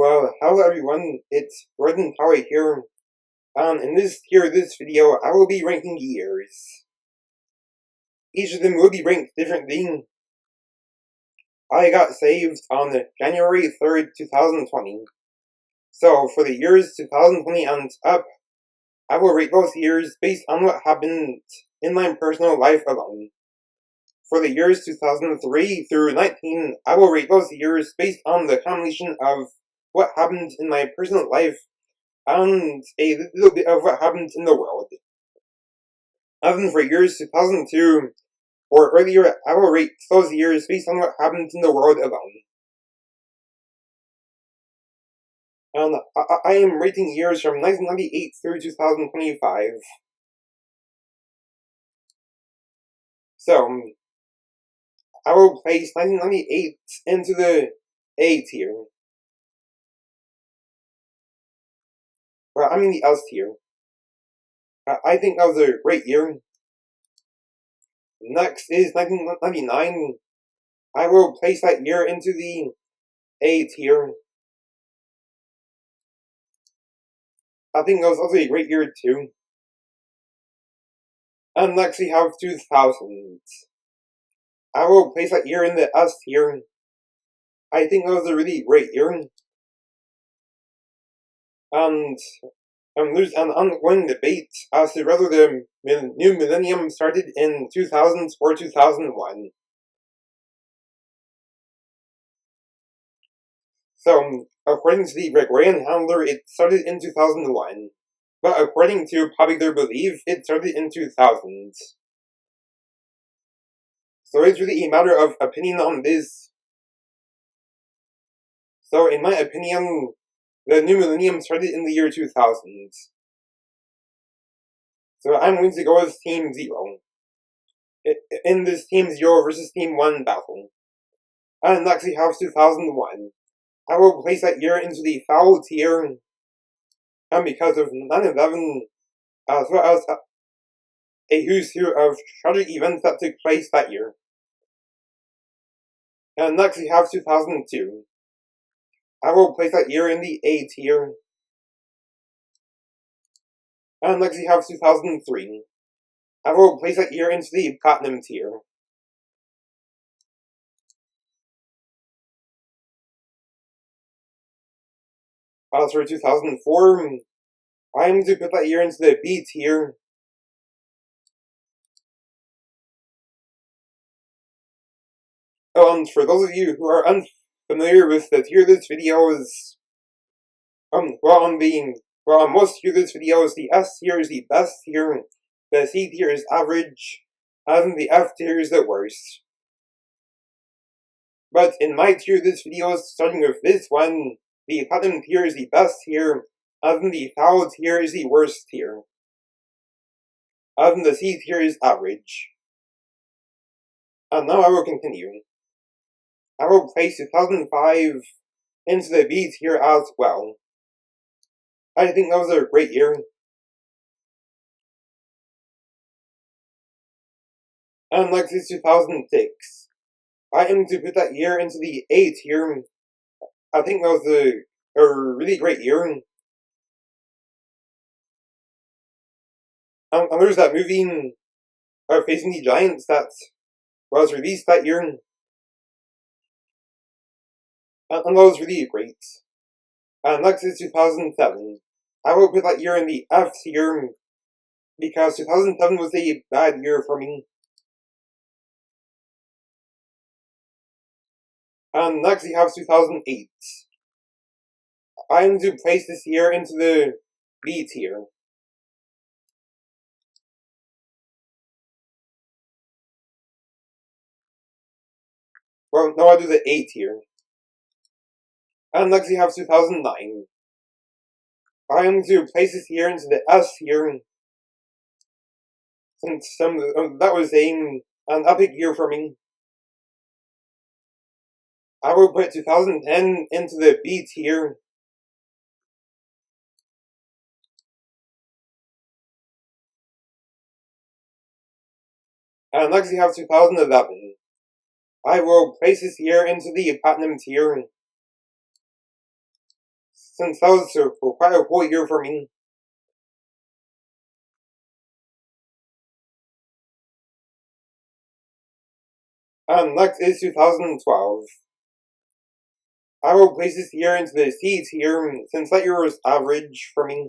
Hello everyone, it's Gordon Power here. In this video, I will be ranking years. Each of them will be ranked differently. I got saved on January 3rd, 2020. So, for the years 2020 and up, I will rate those years based on what happened in my personal life alone. For the years 2003 through 19, I will rate those years based on the combination of what happened in my personal life and a little bit of what happened in the world. For years 2002 or earlier, I will rate those years based on what happened in the world alone. And I am rating years from 1998 through 2025. So, I will place 1998 into the A tier. Well, I'm in the S tier. I think that was a great year. Next is 1999. I will place that year into the A tier. I think that was also a great year too. And next we have 2000. I will place that year in the S tier. I think that was a really great year. And there's an ongoing debate as to whether the new millennium started in 2000 or 2001. So, according to the Gregorian calendar, it started in 2001. But according to popular belief, it started in 2000. So it's really a matter of opinion on this. So in my opinion, the new millennium started in the year 2000. So I'm going to go with Team 0. In this Team 0 versus Team 1 battle. And next we have 2001. I will place that year into the foul tier. And because of 9/11, as well as a who's who of tragic events that took place that year. And next we have 2002. I will place that year in the A tier. And next we have 2003. I will place that year into the platinum tier. As for 2004, I'm going to put that year into the B tier. Oh, and for those of you who are unfamiliar with the tier list videos, on most tier list videos, the S tier is the best tier, the C tier is average, and the F tier is the worst. But in my tier list videos, starting with this one, the platinum tier is the best tier, and the foul tier is the worst tier. And the C tier is average. And now I will continue. I will place 2005 into the B tier as well. I think that was a great year. And next is 2006. I am to put that year into the A tier. I think that was a really great year. And there's that movie, Facing the Giants, that was released that year. And that was really great. And next is 2007. I will put that year in the F tier, because 2007 was a bad year for me. And next we have 2008. I'm to place this year into the B tier. Well, no, I'll do the A tier. And next we have 2009. I am to place this year into the S tier, since that was an epic year for me. I will put 2010 into the B tier. And next we have 2011. I will place this year into the platinum tier. since that was quite a cool year for me. And next is 2012. I will place this year into the C tier, since that year was average for me.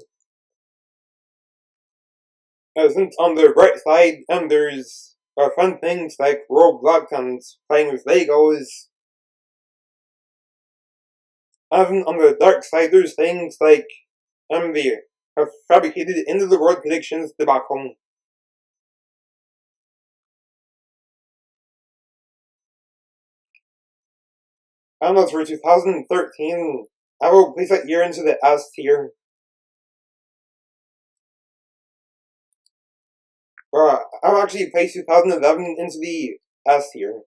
Since on the bright side, there's fun things like Roblox and playing with Legos. And on the dark side, there's things like the fabricated end of the world predictions debacle. And as for 2013, I will place that year into the S tier. Well, I'll actually place 2011 into the S tier.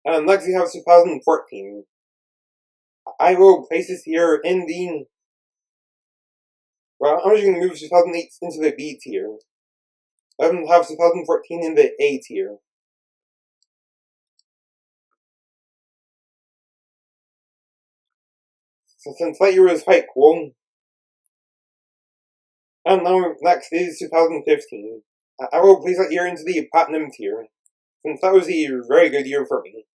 And next we have 2014. I will place this year in the... Well, I'm just going to move 2008 into the B tier. I will have 2014 in the A tier. So since that year was quite cool. And now next is 2015. I will place that year into the Platinum tier, since that was a very good year for me.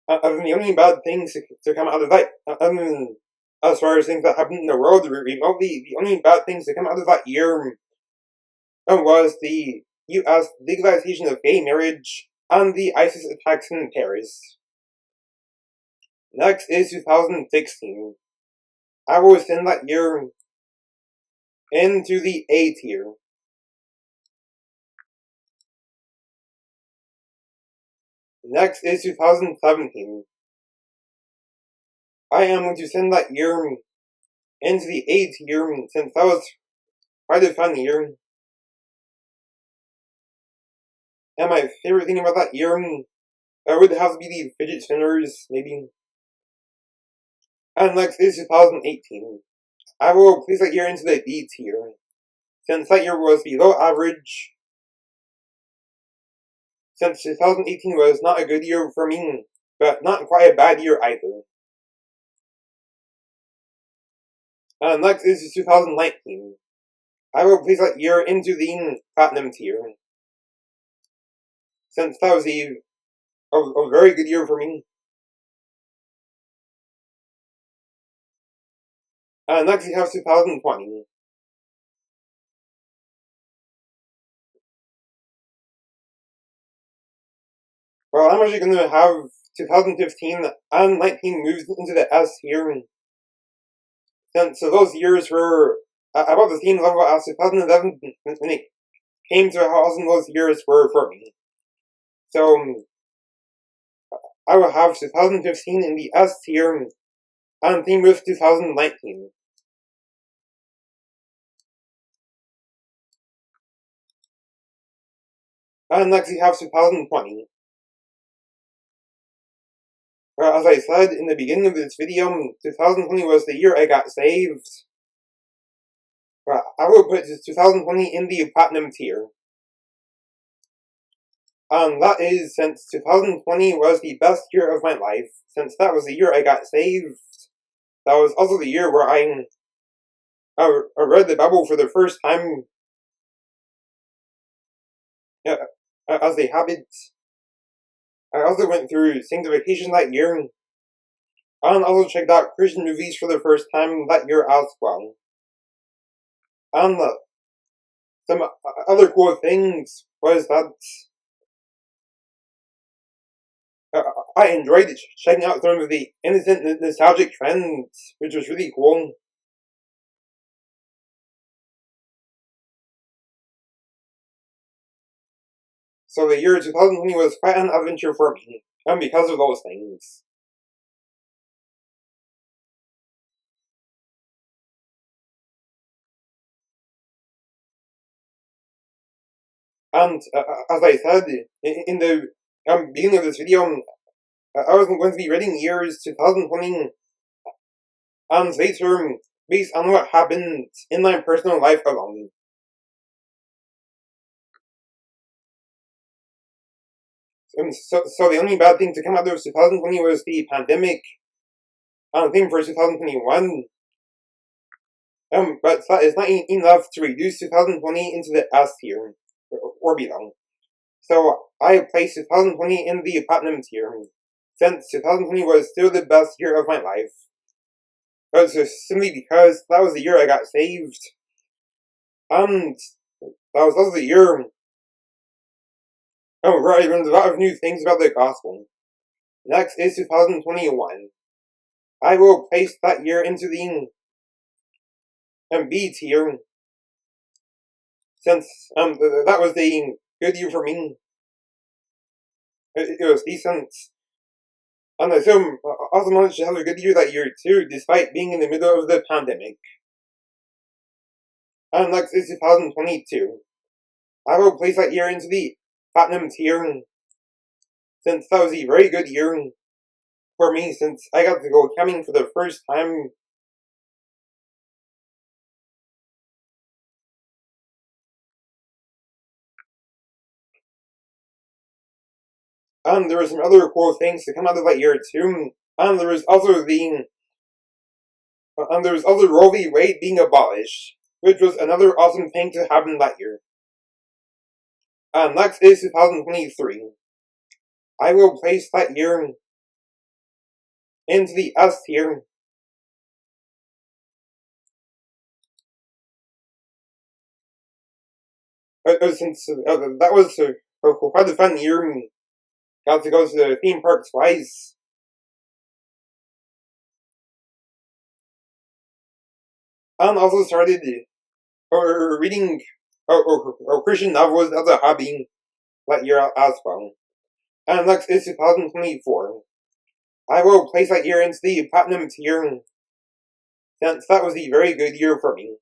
The only bad things to come out of that, as far as things that happened in the world remotely, the only bad things to come out of that year was the US legalization of gay marriage and the ISIS attacks in Paris. Next is 2016. I will send that year into the A tier. Next is 2017. I am going to send that year into the A tier, since that was quite a fun year. And my favorite thing about that year would have to be the fidget spinners, maybe. And next is 2018. I will place that year into the B tier, since that year was below average. Since 2018 was not a good year for me, but not quite a bad year either. And next is 2019. I will place that year into the Platinum tier, since that was a very good year for me. And next we have 2020. Well, I'm actually going to have 2015 and 19 moved into the S here, since those years were about the same level as 2011 when it came to how awesome those years were for me. So I will have 2015 in the S tier and same with 2019. And next we have 2020. Well, as I said in the beginning of this video, 2020 was the year I got saved. Well, I will put 2020 in the Platinum tier. That is since 2020 was the best year of my life, since that was the year I got saved. That was also the year where I read the Bible for the first time as a habit. I also went through sanctification that year, and also checked out Christian movies for the first time that year as well. And some other cool things was that I enjoyed checking out some of the innocent nostalgic trends, which was really cool. So the year 2020 was quite an adventure for me, and because of those things. And as I said in the beginning of this video, I was going to be rating years 2020 and later based on what happened in my personal life alone. So the only bad thing to come out of 2020 was the pandemic. Thing for 2021. But that is not enough to reduce 2020 into the S tier, or below. So I placed 2020 in the platinum tier, since 2020 was still the best year of my life. But it's simply because that was the year I got saved. And that was also the year where I learned a lot of new things about the gospel. Next is 2021. I will place that year into the B tier, since that was the good year for me. It was decent. And I assume also managed to have a good year that year too, despite being in the middle of the pandemic. And next is 2022. I will place that year into the platinum tier, since that was a very good year for me, since I got to go camping for the first time. And there were some other cool things to come out of that year too. And there was also Roe v. Wade being abolished, which was another awesome thing to happen that year. And next is 2023. I will place that year into the S tier, since that was quite a fun year. Got to go to the theme park twice. And also started reading Christian novels as a hobby that year as well. And next is 2024. I will place that year into the platinum tier, since that was a very good year for me.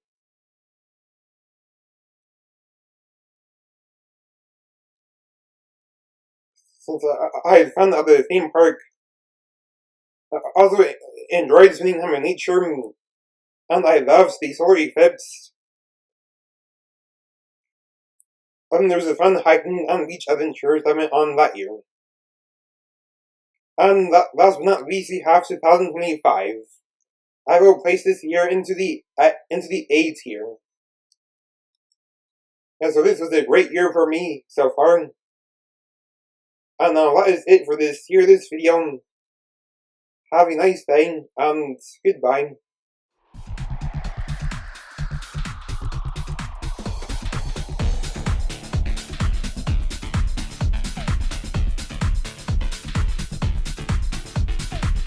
Since I had fun at the theme park, also enjoyed spending time in nature, and I loved the solar eclipse. And there was a fun hiking and beach adventures I went on that year. And last but not least, we have 2025. I will place this year into the A tier. And so this was a great year for me so far. And now that is it for this video. Have a nice day, and goodbye.